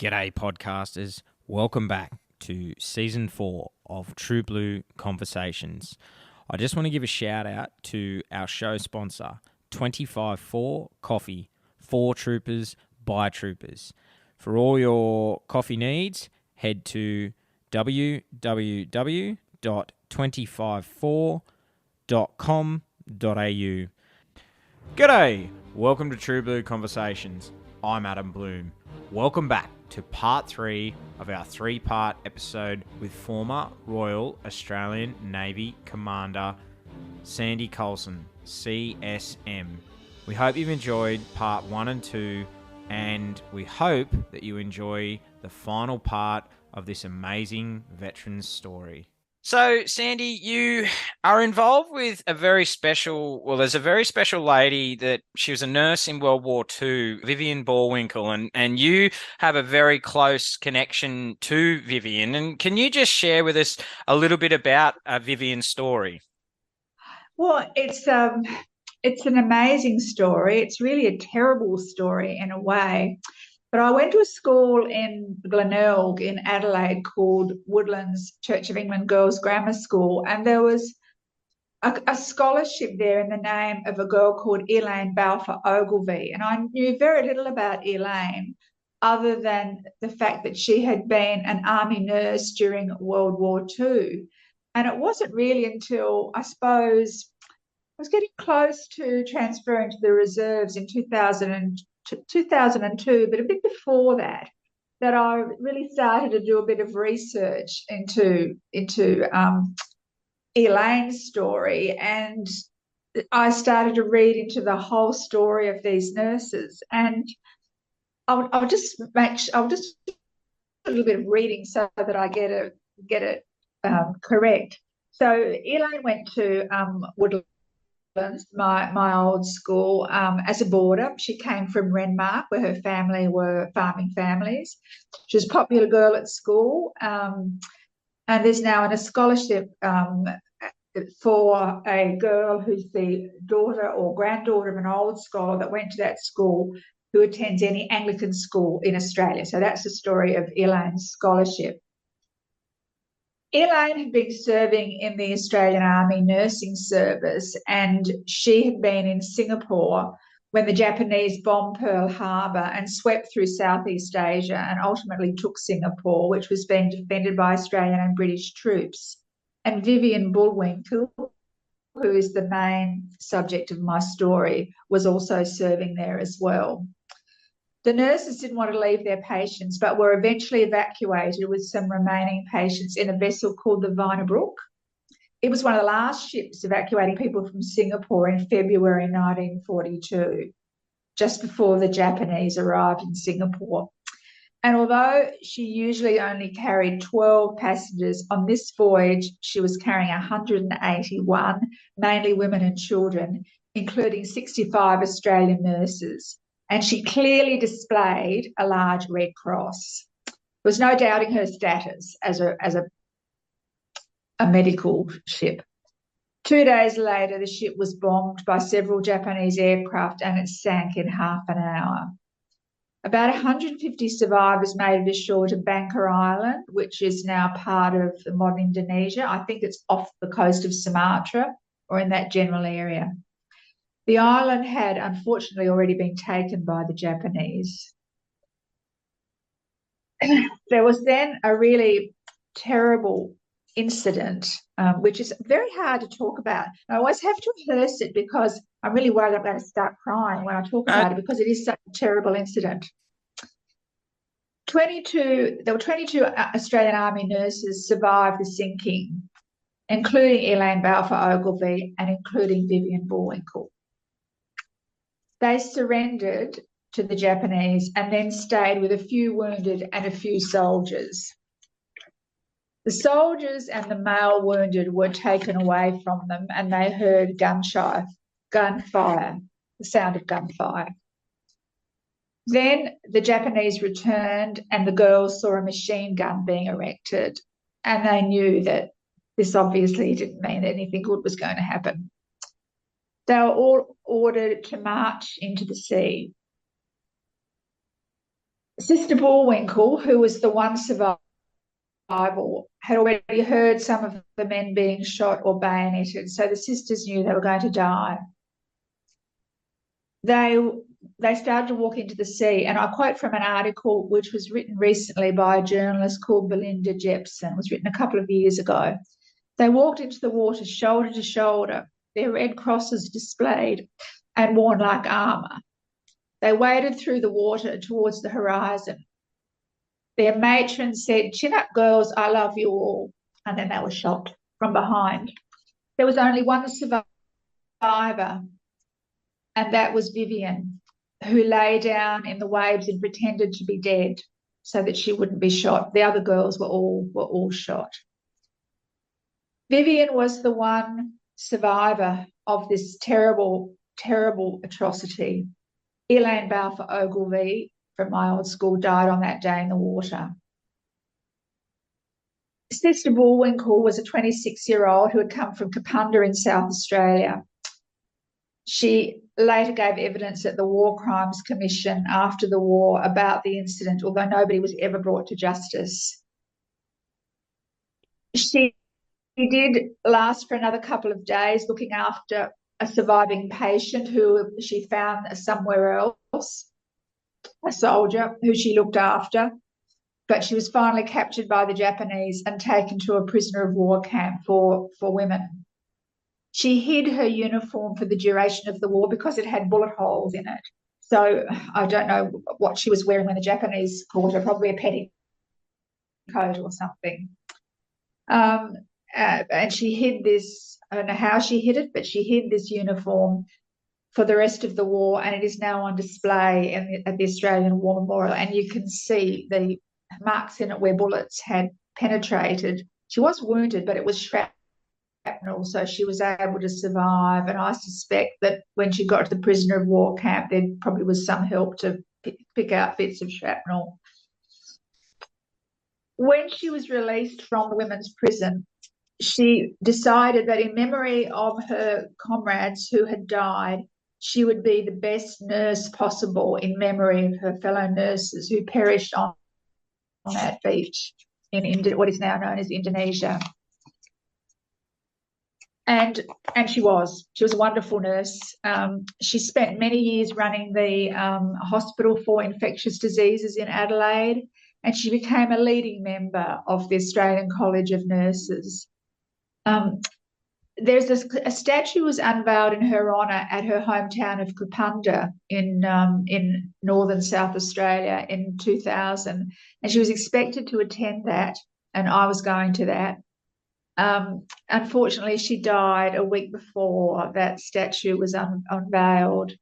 G'day, podcasters. Welcome back to Season 4 of True Blue Conversations. I just want to give a shout out to our show sponsor, 25-4 Coffee, for Troopers, by Troopers. For all your coffee needs, head to www.254.com.au. G'day, welcome to True Blue Conversations. I'm Adam Bloom. Welcome back to part 3 of our 3-part episode with former Royal Australian Navy Commander Sandy Coulson CSM. We hope you've enjoyed part 1 and 2, and we hope that you enjoy the final part of this amazing veteran's story. So, Sandy, you are involved with a very special, there's a very special lady that she was a nurse in World War II, Vivian Bullwinkle, and you have a very close connection to Vivian. And can you just share with us a little bit about Vivian's story? Well, it's an amazing story. It's really a terrible story in a way. But I went to a school in Glenelg in Adelaide called Woodlands Church of England Girls Grammar School, and there was a scholarship there in the name of a girl called Elaine Balfour Ogilvie. And I knew very little about Elaine other than the fact that she had been an army nurse during World War II. And it wasn't really until, I suppose, I was getting close to transferring to the reserves in 2002, but a bit before that I really started to do a bit of research into Elaine's story, and I started to read into the whole story of these nurses. And I'll just do a little bit of reading so that I get it correct. So Elaine went to Woodlands, my old school, as a boarder. She came from Renmark, where her family were farming families. She was a popular girl at school, and there's now a scholarship for a girl who's the daughter or granddaughter of an old scholar that went to that school, who attends any Anglican school in Australia. So that's the story of Elaine's scholarship. Elaine had been serving in the Australian Army Nursing Service, and she had been in Singapore when the Japanese bombed Pearl Harbor and swept through Southeast Asia and ultimately took Singapore, which was being defended by Australian and British troops. And Vivian Bullwinkle, who is the main subject of my story, was also serving there as well. The nurses didn't want to leave their patients, but were eventually evacuated with some remaining patients in a vessel called the Vinabrook. It was one of the last ships evacuating people from Singapore in February 1942, just before the Japanese arrived in Singapore. And although she usually only carried 12 passengers, on this voyage she was carrying 181, mainly women and children, including 65 Australian nurses. And she clearly displayed a large Red Cross. There was no doubting her status as a medical ship. 2 days later, the ship was bombed by several Japanese aircraft and it sank in half an hour. About 150 survivors made it ashore to Bangka Island, which is now part of modern Indonesia. I think it's off the coast of Sumatra or in that general area. The island had unfortunately already been taken by the Japanese. There was then a really terrible incident, which is very hard to talk about. I always have to rehearse it because I'm really worried I'm going to start crying when I talk about it, because it is such a terrible incident. There were 22 Australian Army nurses survived the sinking, including Elaine Balfour Ogilvie and including Vivian Bullwinkle. They surrendered to the Japanese and then stayed with a few wounded and a few soldiers. The soldiers and the male wounded were taken away from them, and they heard gunfire, the sound of gunfire. Then the Japanese returned and the girls saw a machine gun being erected, and they knew that this obviously didn't mean anything good was going to happen. They were all ordered to march into the sea. Sister Bullwinkle, who was the one survivor, had already heard some of the men being shot or bayoneted, so the sisters knew they were going to die. They started to walk into the sea, and I quote from an article which was written recently by a journalist called Belinda Jepson. It was written a couple of years ago. They walked into the water shoulder to shoulder, their red crosses displayed and worn like armour. They waded through the water towards the horizon. Their matron said, "Chin up, girls, I love you all." And then they were shot from behind. There was only one survivor, and that was Vivian, who lay down in the waves and pretended to be dead so that she wouldn't be shot. The other girls were all shot. Vivian was the one survivor of this terrible, terrible atrocity. Elaine Balfour Ogilvie from my old school died on that day in the water. Sister Bullwinkle was a 26-year-old who had come from Kapunda in South Australia. She later gave evidence at the War Crimes Commission after the war about the incident, although nobody was ever brought to justice. She did last for another couple of days looking after a surviving patient who she found somewhere else, a soldier who she looked after, but she was finally captured by the Japanese and taken to a prisoner of war camp for women. She hid her uniform for the duration of the war because it had bullet holes in it. So I don't know what she was wearing when the Japanese caught her, probably a petticoat or something. And she hid this, I don't know how she hid it, but she hid this uniform for the rest of the war, and it is now on display at the Australian War Memorial. And you can see the marks in it where bullets had penetrated. She was wounded, but it was shrapnel, so she was able to survive. And I suspect that when she got to the prisoner of war camp, there probably was some help to pick out bits of shrapnel. When she was released from the women's prison, she decided that in memory of her comrades who had died, she would be the best nurse possible in memory of her fellow nurses who perished on that beach in what is now known as Indonesia. And she was a wonderful nurse. She spent many years running the hospital for infectious diseases in Adelaide, and she became a leading member of the Australian College of Nurses. There's a statue was unveiled in her honour at her hometown of Kapunda in northern South Australia in 2000, and she was expected to attend that, and I was going to that. Unfortunately, she died a week before that statue was unveiled,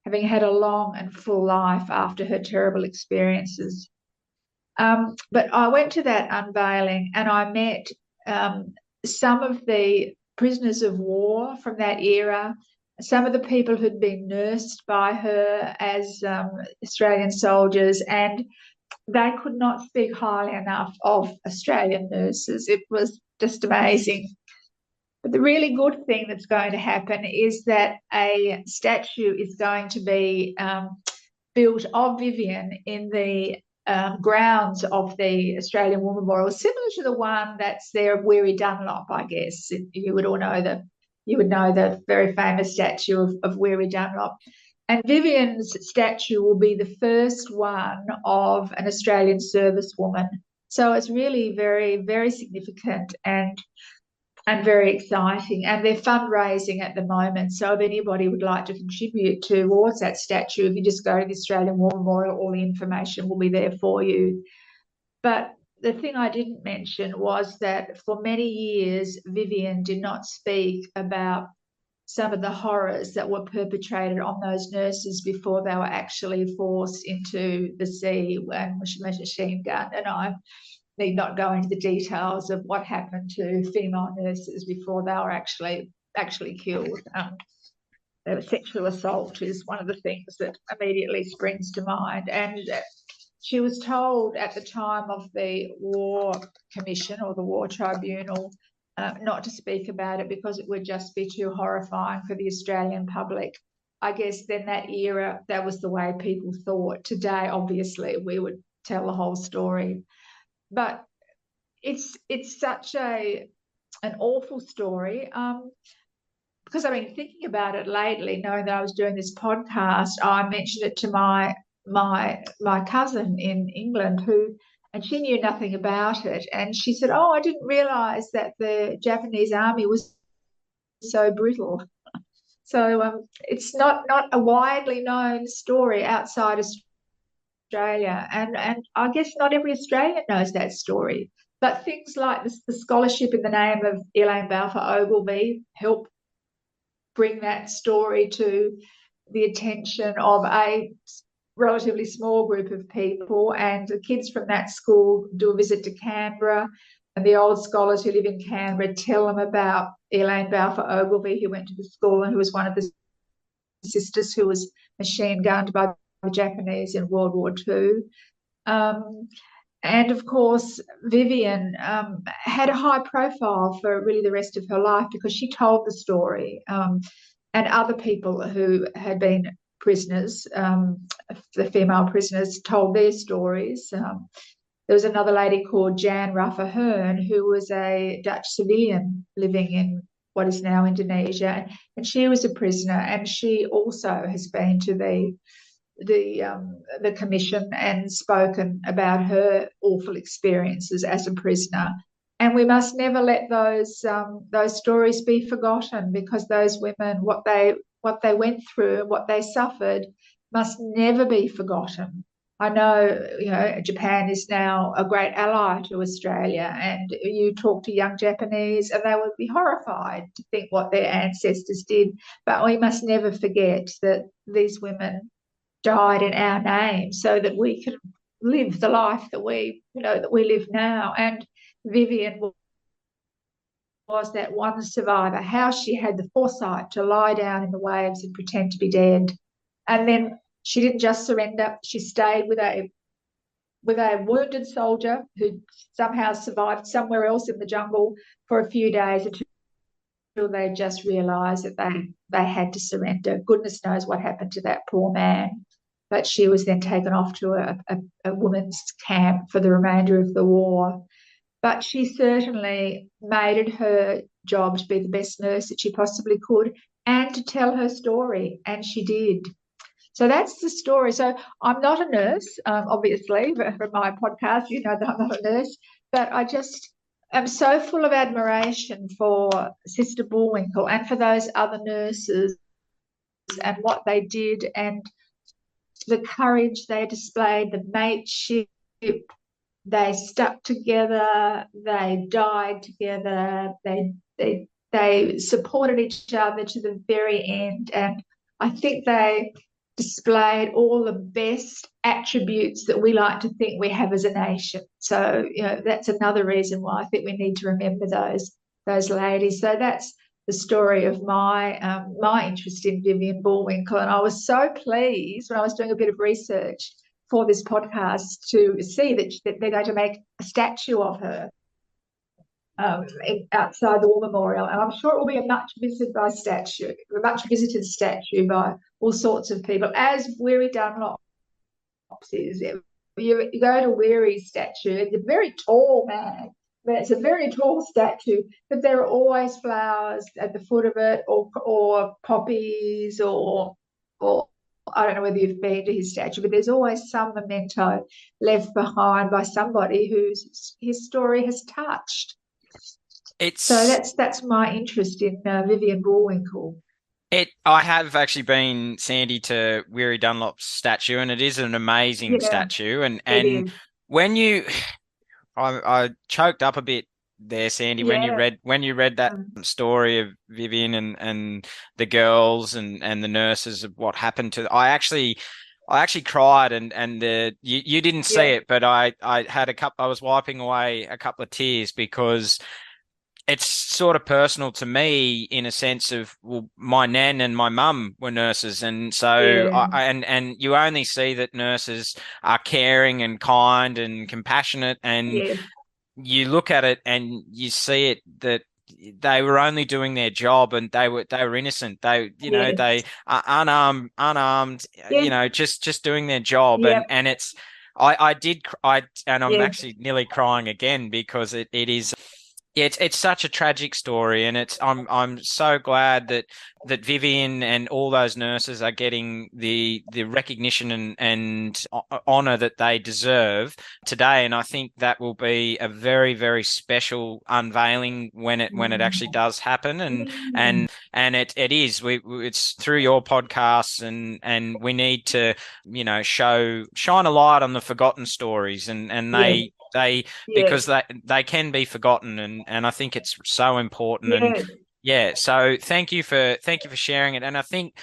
having had a long and full life after her terrible experiences. But I went to that unveiling and I met some of the prisoners of war from that era, some of the people who'd been nursed by her as Australian soldiers, and they could not speak highly enough of Australian nurses. It was just amazing. But the really good thing that's going to happen is that a statue is going to be built of Vivian in the grounds of the Australian War Memorial, similar to the one that's there of Weary Dunlop, I guess. You would know the very famous statue of Weary Dunlop. And Vivian's statue will be the first one of an Australian servicewoman. So it's really very, very significant and very exciting. And they're fundraising at the moment. So if anybody would like to contribute towards that statue, if you just go to the Australian War Memorial, all the information will be there for you. But the thing I didn't mention was that for many years, Vivian did not speak about some of the horrors that were perpetrated on those nurses before they were actually forced into the sea and machine gunned. And I need not go into the details of what happened to female nurses before they were actually killed. Sexual assault is one of the things that immediately springs to mind. And she was told at the time of the War Commission or the War Tribunal not to speak about it because it would just be too horrifying for the Australian public. I guess then that era, that was the way people thought. Today, obviously, we would tell the whole story. But it's such an awful story. Because I've been thinking about it lately, knowing that I was doing this podcast. I mentioned it to my cousin in England, and she knew nothing about it, and she said, "Oh, I didn't realise that the Japanese army was so brutal." So it's not a widely known story outside Australia, and I guess not every Australian knows that story. But things like the scholarship in the name of Elaine Balfour Ogilvie help bring that story to the attention of a relatively small group of people. And the kids from that school do a visit to Canberra, and the old scholars who live in Canberra tell them about Elaine Balfour Ogilvie, who went to the school and who was one of the sisters who was machine gunned by the Japanese in World War II. And of course, Vivian had a high profile for really the rest of her life because she told the story. And other people who had been prisoners, the female prisoners, told their stories. There was another lady called Jan Raffa-Hearn, who was a Dutch civilian living in what is now Indonesia, and she was a prisoner, and she also has been to the commission and spoken about her awful experiences as a prisoner. And we must never let those stories be forgotten, because those women, what they went through, what they suffered, must never be forgotten. I know, Japan is now a great ally to Australia, and you talk to young Japanese and they would be horrified to think what their ancestors did. But we must never forget that these women died in our name so that we can live the life that we live now. And Vivian was that one survivor. How she had the foresight to lie down in the waves and pretend to be dead. And then she didn't just surrender. She stayed with a wounded soldier who somehow survived somewhere else in the jungle for a few days until they just realised that they had to surrender. Goodness knows what happened to that poor man. But she was then taken off to a women's camp for the remainder of the war. But she certainly made it her job to be the best nurse that she possibly could and to tell her story, and she did. So that's the story. So I'm not a nurse, obviously, for my podcast. You know that I'm not a nurse, but I just am so full of admiration for Sister Bullwinkle and for those other nurses and what they did, and the courage they displayed, the mateship. They stuck together, they died together, they supported each other to the very end. And I think they displayed all the best attributes that we like to think we have as a nation. So, that's another reason why I think we need to remember those ladies. So that's the story of my interest in Vivian Bullwinkle. And I was so pleased when I was doing a bit of research for this podcast to see that they're going to make a statue of her outside the War Memorial, and I'm sure it will be a much visited statue by all sorts of people, as Weary Dunlop is. You go to Weary's statue, it's a very tall man, but it's a very tall statue, but there are always flowers at the foot of it, or poppies, or I don't know whether you've been to his statue, but there's always some memento left behind by somebody whose his story has touched. So that's my interest in Vivian Bullwinkle. I have actually been, Sandy, to Weary Dunlop's statue, and it is an amazing statue. And when I choked up a bit there, Sandy, when you read that story of Vivian and the girls and the nurses, of what happened to. I actually cried, and you didn't see it, but I had I was wiping away a couple of tears, because it's sort of personal to me, in a sense of, well, my nan and my mum were nurses, and so and you only see that nurses are caring and kind and compassionate, and you look at it and you see it, that they were only doing their job, and they were innocent. They, they Yes. are unarmed, Yes. just doing their job. Yep. And it's, and I'm Yes. actually nearly crying again because it is. Yeah, it's such a tragic story, and I'm so glad that Vivian and all those nurses are getting the recognition and honor that they deserve today. And I think that will be a very, very special unveiling when it actually Mm. does happen. And Mm. and it is, it's through your podcasts, and we need to, shine a light on the forgotten stories, and Yes. they because Yes. they can be forgotten, and I think it's so important. And Yes. yeah, so thank you for sharing it. And I think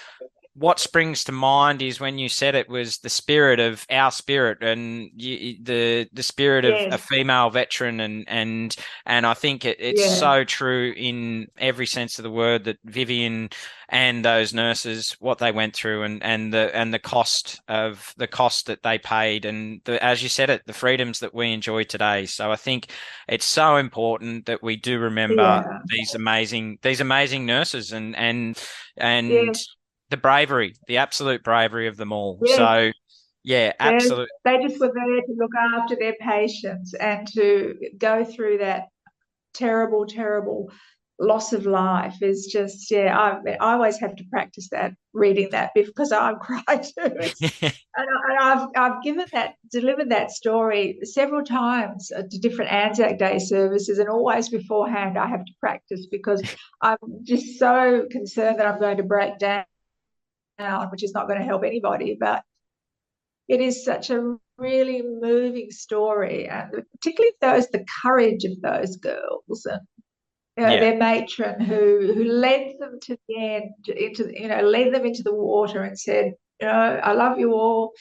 what springs to mind is when you said it was the spirit of our spirit, and the spirit of a Yes. female veteran. And I think it's Yeah. so true in every sense of the word, that Vivian and those nurses, what they went through, and the cost that they paid, and as you said it, the freedoms that we enjoy today. So I think it's so important that we do remember Yeah. these amazing nurses, and Yes. the absolute bravery of them all. Yes. So, yeah, Yes. absolute. They just were there to look after their patients and to go through that terrible, terrible loss of life is just, yeah, I always have to practice that, reading that because I cry too. And I've delivered that story several times to different Anzac Day services, and always beforehand I have to practice because I'm just so concerned that I'm going to break down, which is not going to help anybody. But it is such a really moving story, and particularly the courage of those girls, and Yeah, their matron who led them to the end, led them into the water and said, I love you all.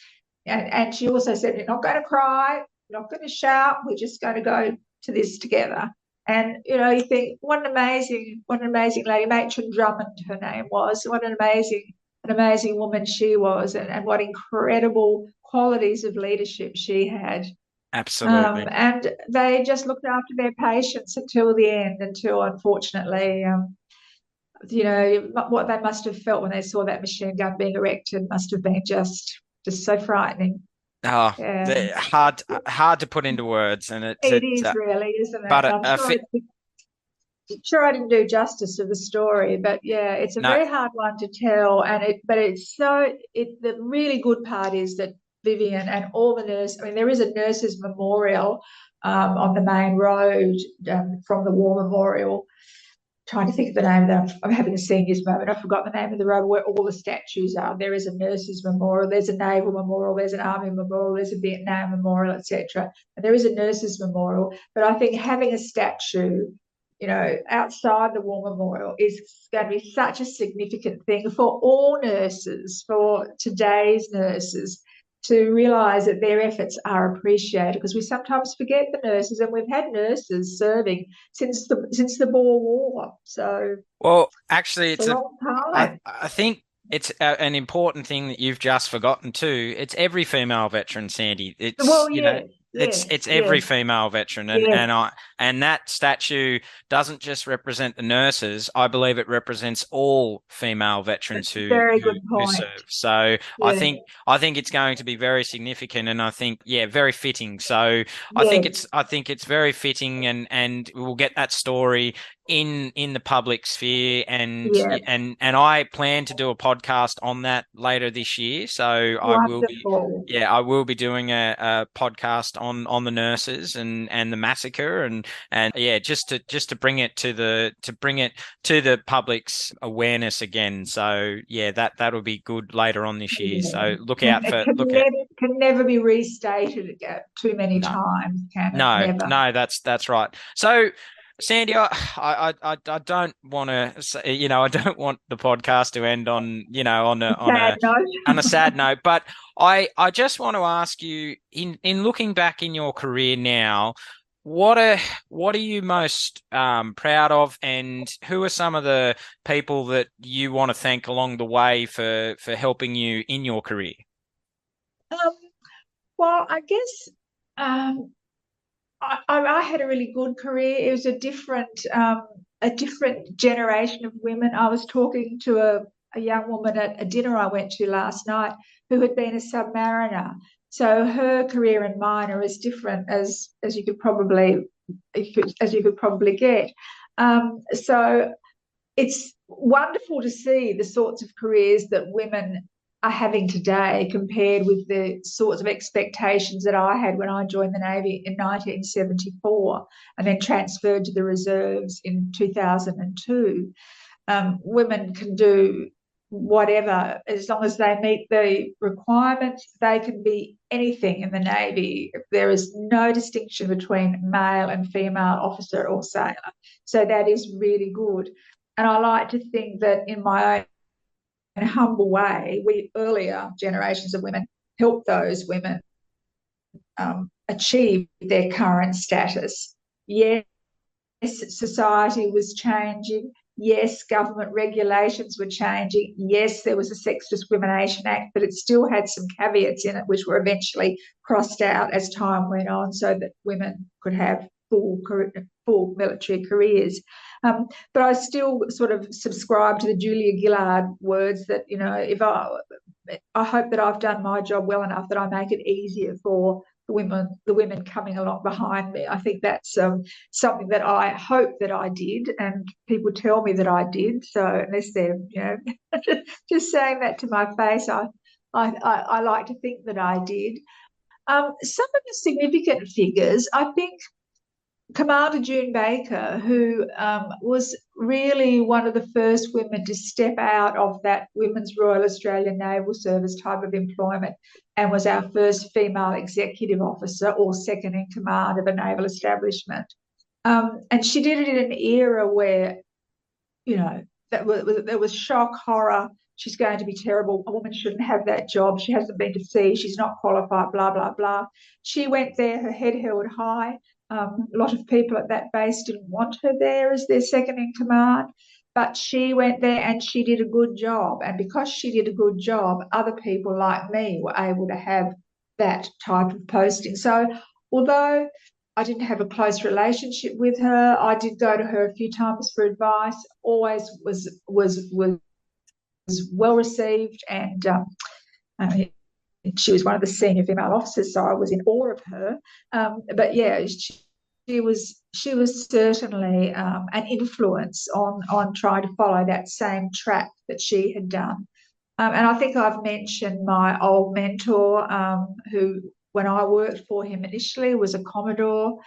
And she also said, you're not going to cry, you're not going to shout, we're just going to go to this together. And you think, what an amazing lady. Matron Drummond, her name was. What an amazing woman she was, and what incredible qualities of leadership she had. absolutely. And they just looked after their patients until the end, until unfortunately, what they must have felt when they saw that machine gun being erected must have been just so frightening. Oh, Yeah, hard to put into words, and it is really, isn't it? but And I'm sure I didn't do justice to the story, but yeah, it's a no. very hard one to tell. But the really good part is that Vivian and all the nurses. I mean, there is a nurses' memorial on the main road from the War Memorial. Trying to think of the name of that. I'm having a seniors moment. I forgot the name of the road where all the statues are. There is a nurses' memorial. There's a naval memorial. There's an army memorial. There's a Vietnam memorial, etc. And there is a nurses' memorial. But I think having a statue outside the War Memorial is going to be such a significant thing for all nurses, for today's nurses, to realise that their efforts are appreciated, because we sometimes forget the nurses, and we've had nurses serving since the Boer War. So Well, actually, it's a it's a. long I time. I think it's an important thing that you've just forgotten too. It's every female veteran, Sandy. Well, yes, It's yes, every yes, female veteran, and yes. and that statue doesn't just represent the nurses. I believe it represents all female veterans who Very who good who point. serve. So Yeah, I think it's going to be very significant, and I think, yeah, very fitting. So yes, I think it's very fitting, and we'll get that story in the public sphere. and yeah. and I plan to do a podcast on that later this year. So Wonderful. I will be doing a podcast on the nurses and the massacre, and yeah, just to bring it to the public's awareness again. So yeah, that'll be good later on this year. Yeah. So look And out it for can look at. never be restated too many No. times, can it? No, Never. no, that's right. So, Sandy, I don't want to, I don't want the podcast to end on, Sad on a note. sad note. But I just want to ask you, in looking back in your career now, what are what are you most proud of, and who are some of the people that you want to thank along the way for helping you in your career? Um, well, I guess um, I had a really good career. It was a a different generation of women. I was talking to a young woman at a dinner I went to last night who had been a submariner. So her career and mine are as different as you could probably get. So it's wonderful to see the sorts of careers that women are having today compared with the sorts of expectations that I had when I joined the Navy in 1974 and then transferred to the reserves in 2002. Women can do whatever as long as they meet the requirements. They can be anything in the Navy. There is no distinction between male and female officer or sailor. So that is really good. And I like to think that in my own humble way, we earlier generations of women helped those women achieve their current status. Yes, society was changing. Yes, government regulations were changing. Yes, there was a Sex Discrimination Act, but it still had some caveats in it, which were eventually crossed out as time went on so that women could have full military careers. But I still sort of subscribe to the Julia Gillard words that, if I hope that I've done my job well enough that I make it easier for the women coming along behind me. I think that's something that I hope that I did, and people tell me that I did. So unless they're, just saying that to my face, I like to think that I did. Some of the significant figures, I think, Commander June Baker, who was really one of the first women to step out of that Women's Royal Australian Naval Service type of employment and was our first female executive officer or second in command of a naval establishment. And she did it in an era where, there was shock, horror. She's going to be terrible. A woman shouldn't have that job. She hasn't been to sea. She's not qualified, blah, blah, blah. She went there, her head held high. A lot of people at that base didn't want her there as their second in command, but she went there and she did a good job. And because she did a good job, other people like me were able to have that type of posting. So although I didn't have a close relationship with her, I did go to her a few times for advice, always was well received, and she was one of the senior female officers, so I was in awe of her. But yeah, she was certainly an influence on trying to follow that same track that she had done. And I think I've mentioned my old mentor, who, when I worked for him initially, was a Commodore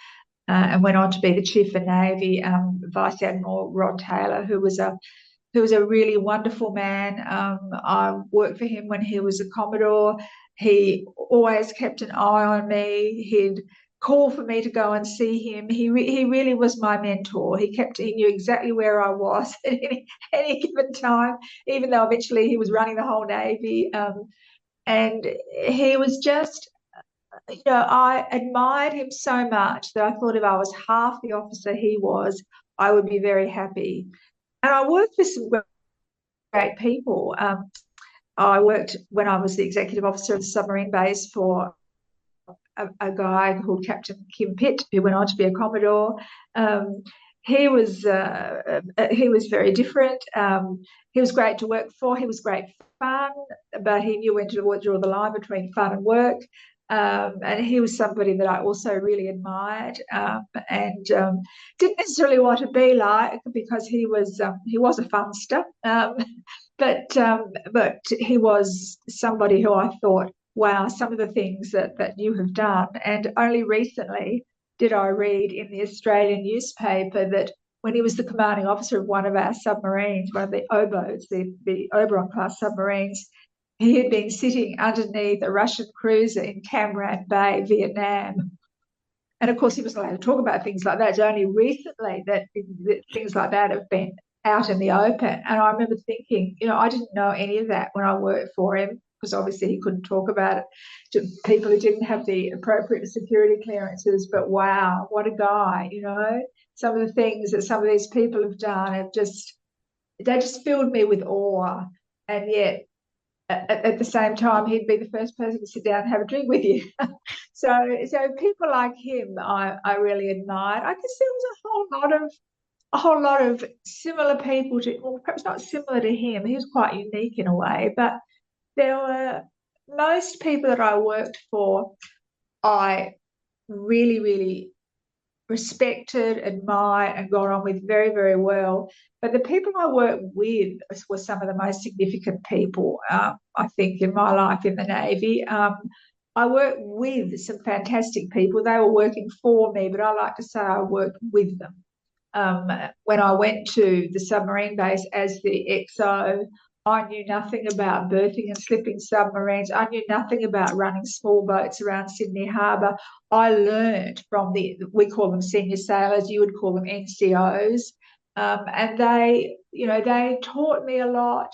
and went on to be the Chief of Navy, Vice Admiral Rod Taylor, who was a really wonderful man. I worked for him when he was a Commodore. He always kept an eye on me. He'd call for me to go and see him. He really was my mentor. He knew exactly where I was at any given time, even though eventually he was running the whole Navy. And he was just, I admired him so much that I thought if I was half the officer he was, I would be very happy. And I worked with some great people. I worked when I was the executive officer of the submarine base for a guy called Captain Kim Pitt, who went on to be a Commodore. He was very different. He was great to work for. He was great fun, but he knew when to draw the line between fun and work. And he was somebody that I also really admired, and didn't necessarily want to be like, because he was a funster, but he was somebody who I thought, wow, some of the things that you have done. And only recently did I read in the Australian newspaper that when he was the commanding officer of one of our submarines, one of the OBOs, the Oberon class submarines, he had been sitting underneath a Russian cruiser in Cam Ranh Bay, Vietnam. And of course, he wasn't allowed to talk about things like that. It's only recently that things like that have been out in the open. And I remember thinking, I didn't know any of that when I worked for him, because obviously he couldn't talk about it to people who didn't have the appropriate security clearances. But wow, what a guy, Some of the things that some of these people have done they just filled me with awe. And yet, at the same time, he'd be the first person to sit down and have a drink with you. So people like him, I really admired. I guess there was a whole lot of a whole lot of similar people to, well, perhaps not similar to him. He was quite unique in a way, but there were most people that I worked for, I really, really respected, admired, and got on with very, very well. But the people I worked with were some of the most significant people, I think, in my life in the Navy. I worked with some fantastic people. They were working for me, but I like to say I worked with them. When I went to the submarine base as the XO, I knew nothing about berthing and slipping submarines. I knew nothing about running small boats around Sydney Harbour. I learned from we call them senior sailors, you would call them NCOs. And they taught me a lot.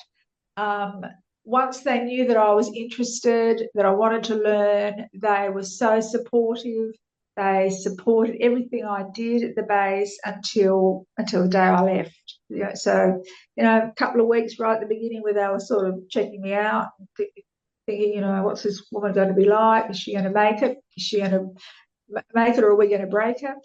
Um, Once they knew that I was interested, that I wanted to learn, they were so supportive. They supported everything I did at the base until the day I left. So a couple of weeks right at the beginning where they were sort of checking me out, thinking, what's this woman going to be like? Is she going to make it? Is she going to make it, or are we going to break her?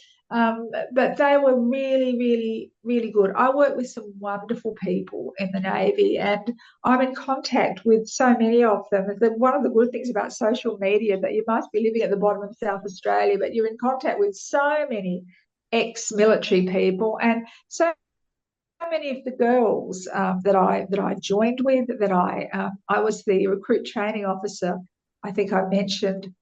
But they were really, really, really good. I work with some wonderful people in the Navy, and I'm in contact with so many of them. One of the good things about social media that you must be living at the bottom of South Australia, but you're in contact with so many ex-military people, and so many of the girls that I joined with, that I was the recruit training officer. I think I mentioned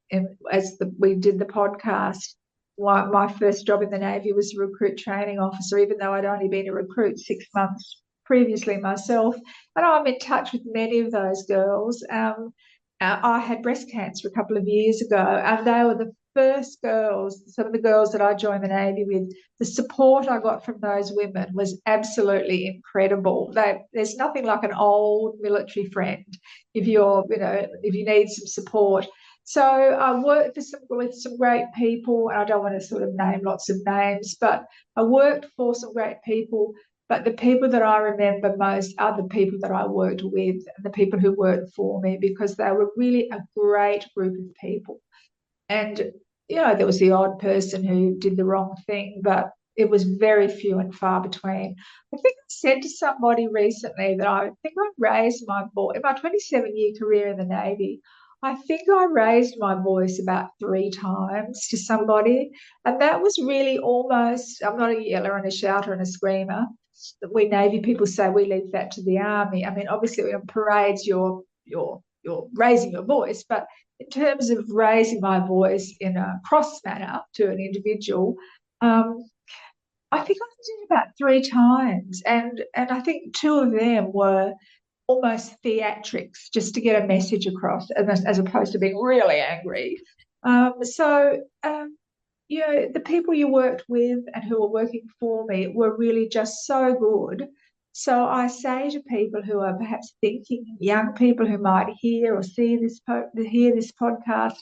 we did the podcast. My first job in the Navy was a recruit training officer, even though I'd only been a recruit 6 months previously myself. And I'm in touch with many of those girls. I had breast cancer a couple of years ago, and they were the first girls, some of the girls that I joined the Navy with. The support I got from those women was absolutely incredible. There's nothing like an old military friend if you need some support. So I worked with some great people, and I don't want to sort of name lots of names, but I worked for some great people. But the people that I remember most are the people that I worked with and the people who worked for me, because they were really a great group of people. And, there was the odd person who did the wrong thing, but it was very few and far between. I think I said to somebody recently that I think I raised my voice in my 27-year career in the Navy. I think I raised my voice about 3 times to somebody. And that was really almost, I'm not a yeller and a shouter and a screamer. We Navy people say we leave that to the Army. I mean, obviously on parades you're raising your voice, but in terms of raising my voice in a cross manner to an individual, I think I did it about 3 times, and I think 2 of them were almost theatrics, just to get a message across, as opposed to being really angry. The people you worked with and who were working for me were really just so good. So I say to people who are perhaps thinking, young people who might hear or hear this podcast,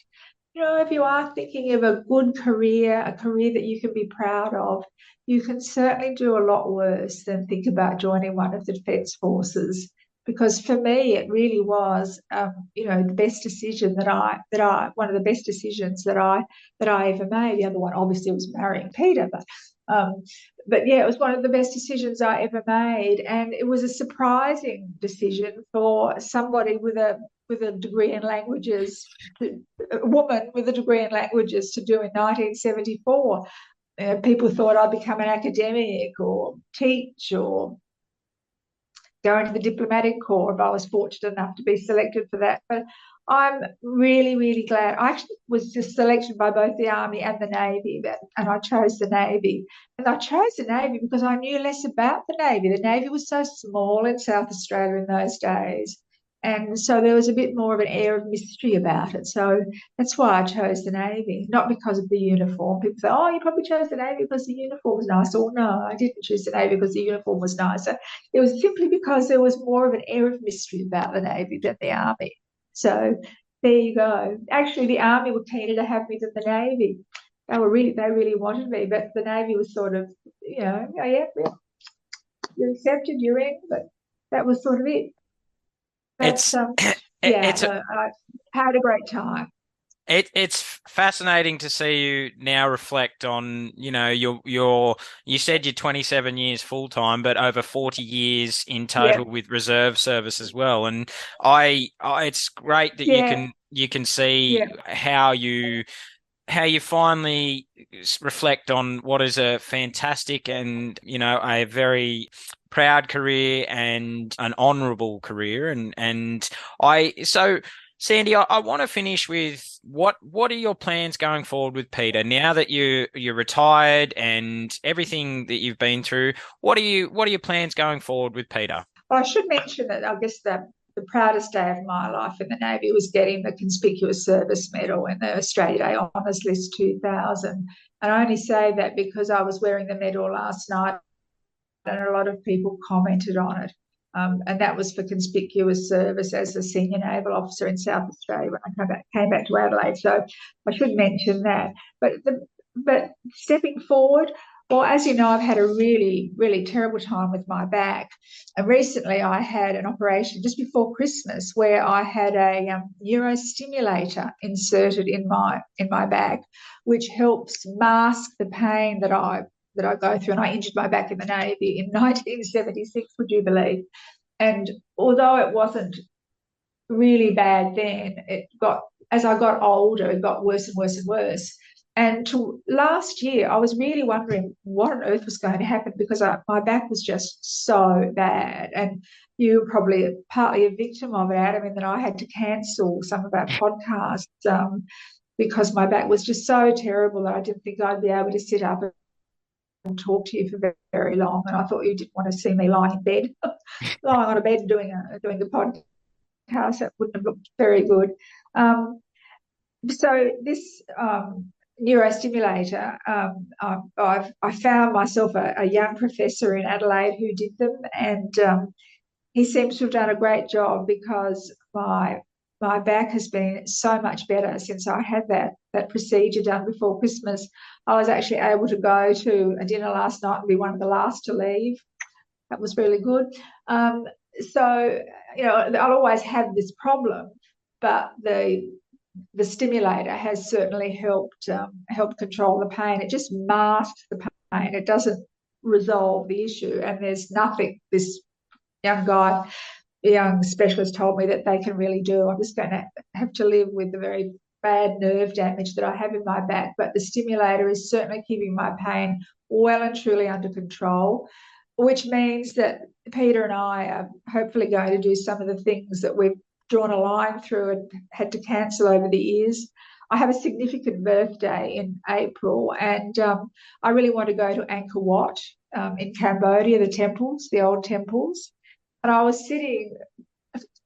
if you are thinking of a good career, a career that you can be proud of, you can certainly do a lot worse than think about joining one of the Defence Forces. Because for me, it really was, the best decision one of the best decisions that I ever made. The other one, obviously, was marrying Peter, but yeah, it was one of the best decisions I ever made, and it was a surprising decision for somebody with a degree in languages, a woman with a degree in languages, to do in 1974. People thought I'd become an academic or teach or go into the diplomatic corps if I was fortunate enough to be selected for that. But I'm really, really glad. I actually was just selected by both the Army and the Navy, and I chose the Navy. And I chose the Navy because I knew less about the Navy. The Navy was so small in South Australia in those days. And so there was a bit more of an air of mystery about it. So that's why I chose the Navy, not because of the uniform. People say, oh, you probably chose the Navy because the uniform was nice. Or no, I didn't choose the Navy because the uniform was nicer. It was simply because there was more of an air of mystery about the Navy than the Army. So there you go. Actually, the Army were keener to have me than the Navy. They really wanted me, but the Navy was sort of, oh, yeah, you're accepted, you're in, but that was sort of it. But, I I had a great time. It's fascinating to see you now reflect on, you said you're 27 years full time, but over 40 years in Yeah, total with reserve service as well. And it's great that yeah, you can see yeah. how you finally reflect on what is a fantastic and a very proud career and an honourable career. And I so Sandy, I want to finish with what are your plans going forward with Peter now that you're retired and everything that you've been through? What are your plans going forward with Peter? Well, I should mention that I guess the proudest day of my life in the Navy was getting the Conspicuous Service Medal in the Australia Day Honours List 2000. And I only say that because I was wearing the medal last night and a lot of people commented on it. And that was for conspicuous service as a senior naval officer in South Australia when I came back to Adelaide. So I should mention that. But stepping forward, well, as you know, I've had a really, really terrible time with my back. And recently I had an operation just before Christmas where I had a neurostimulator inserted in my back, which helps mask the pain that I go through. And I injured my back in the Navy in 1976, would you believe? And although it wasn't really bad then, as I got older, it got worse and worse and worse. And last year, I was really wondering what on earth was going to happen because my back was just so bad. And you were probably partly a victim of it, Adam, in that I had to cancel some of our podcasts because my back was just so terrible that I didn't think I'd be able to sit up and talk to you for very, very long. And I thought you didn't want to see me lying in bed, lying on a bed doing the podcast. That wouldn't have looked very good. So this neurostimulator, I found myself a young professor in Adelaide who did them, and he seems to have done a great job because my back has been so much better since I had that procedure done before Christmas. I was actually able to go to a dinner last night and be one of the last to leave. That was really good. So, I'll always have this problem, but the stimulator has certainly helped control the pain. It just masks the pain. It doesn't resolve the issue. And there's nothing this young specialist told me that they can really do. I'm just going to have to live with the very bad nerve damage that I have in my back. But the stimulator is certainly keeping my pain well and truly under control, which means that Peter and I are hopefully going to do some of the things that we've drawn a line through and had to cancel over the years. I have a significant birthday in April, and I really want to go to Angkor Wat in Cambodia, the old temples. And I was sitting,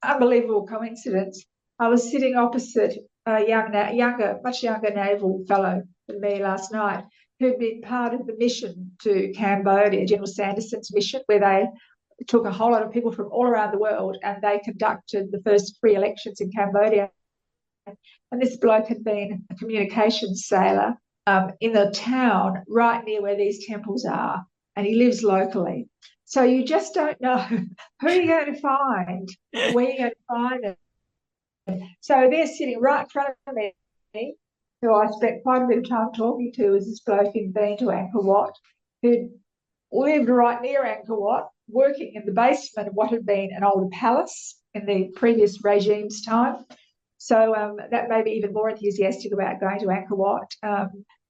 unbelievable coincidence, I was sitting opposite a much younger naval fellow than me last night who'd been part of the mission to Cambodia, General Sanderson's mission, where they took a whole lot of people from all around the world and they conducted the first free elections in Cambodia. And this bloke had been a communications sailor in the town right near where these temples are, and he lives locally. So you just don't know who you're going to find, where you're going to find them. So they're sitting right in front of me, who I spent quite a bit of time talking to, is this bloke who'd been to Angkor Wat, who'd lived right near Angkor Wat, working in the basement of what had been an old palace in the previous regime's time. So that made me even more enthusiastic about going to Angkor Wat.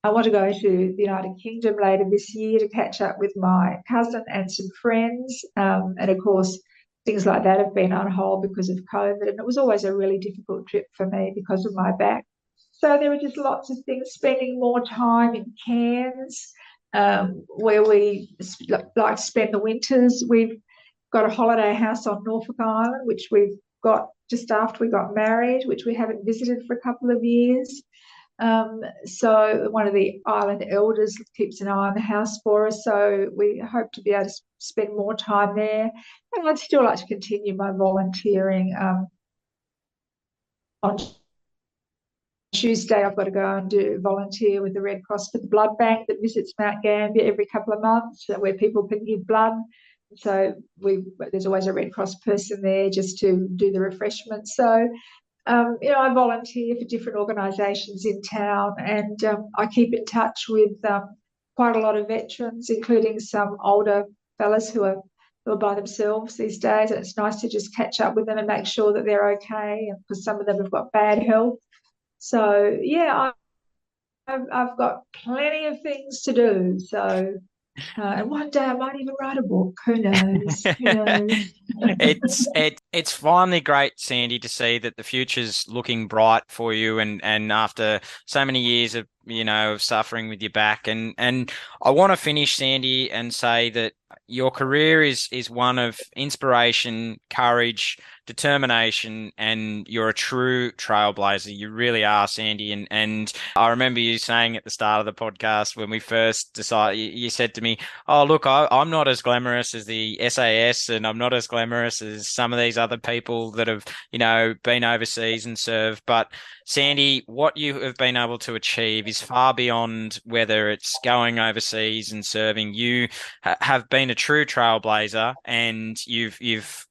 I want to go to the United Kingdom later this year to catch up with my cousin and some friends. And of course, things like that have been on hold because of COVID. And it was always a really difficult trip for me because of my back. So there were just lots of things, spending more time in Cairns, where we like to spend the winters. We've got a holiday house on Norfolk Island, which we've got just after we got married, which we haven't visited for a couple of years. So one of the island elders keeps an eye on the house for us. So we hope to be able to spend more time there. And I'd still like to continue my volunteering. On Tuesday, I've got to go and volunteer with the Red Cross for the blood bank that visits Mount Gambier every couple of months, where people can give blood. So there's always a Red Cross person there just to do the refreshments. So I volunteer for different organisations in town, and I keep in touch with quite a lot of veterans, including some older fellas who are by themselves these days. And it's nice to just catch up with them and make sure that they're okay, because some of them have got bad health. So yeah, I've got plenty of things to do. So and one day I might even write a book. Who knows? Who knows? It's finally great, Sandy, to see that the future's looking bright for you, and after so many years of of suffering with your back, and I want to finish, Sandy, and say that your career is one of inspiration, courage, determination, and you're a true trailblazer. You really are, Sandy. And I remember you saying at the start of the podcast when we first decided, you said to me, "Oh, look, I'm not as glamorous as the SAS, and I'm not as glamorous as some of these other people that have, been overseas and served. But Sandy, what you have been able to achieve is far beyond whether it's going overseas and serving. You have been a true trailblazer, and you've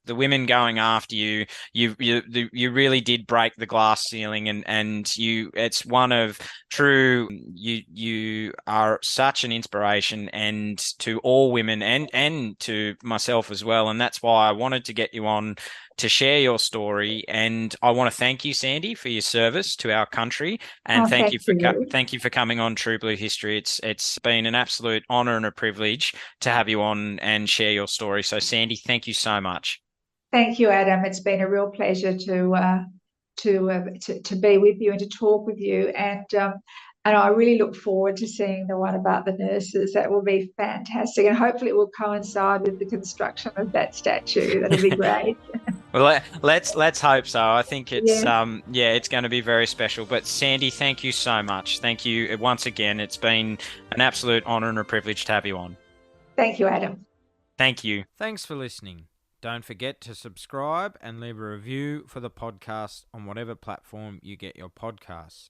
the women going after you. You really did break the glass ceiling, and it's one of true. You are such an inspiration, and to all women, and to myself as well. And that's why I wanted to get you on to share your story. And I want to thank you, Sandy, for your service to our country, and Oh, thank you. thank you for coming on True Blue History. It's been an absolute honor and a privilege to have you on and share your story. So, Sandy, thank you so much. Thank you, Adam. It's been a real pleasure to be with you and to talk with you. And I really look forward to seeing the one about the nurses. That will be fantastic, and hopefully it will coincide with the construction of that statue. That'll be great. Well, let's hope so. I think it's Yeah. it's going to be very special. But Sandy, thank you so much. Thank you once again. It's been an absolute honor and a privilege to have you on. Thank you, Adam. Thank you. Thanks for listening. Don't forget to subscribe and leave a review for the podcast on whatever platform you get your podcasts.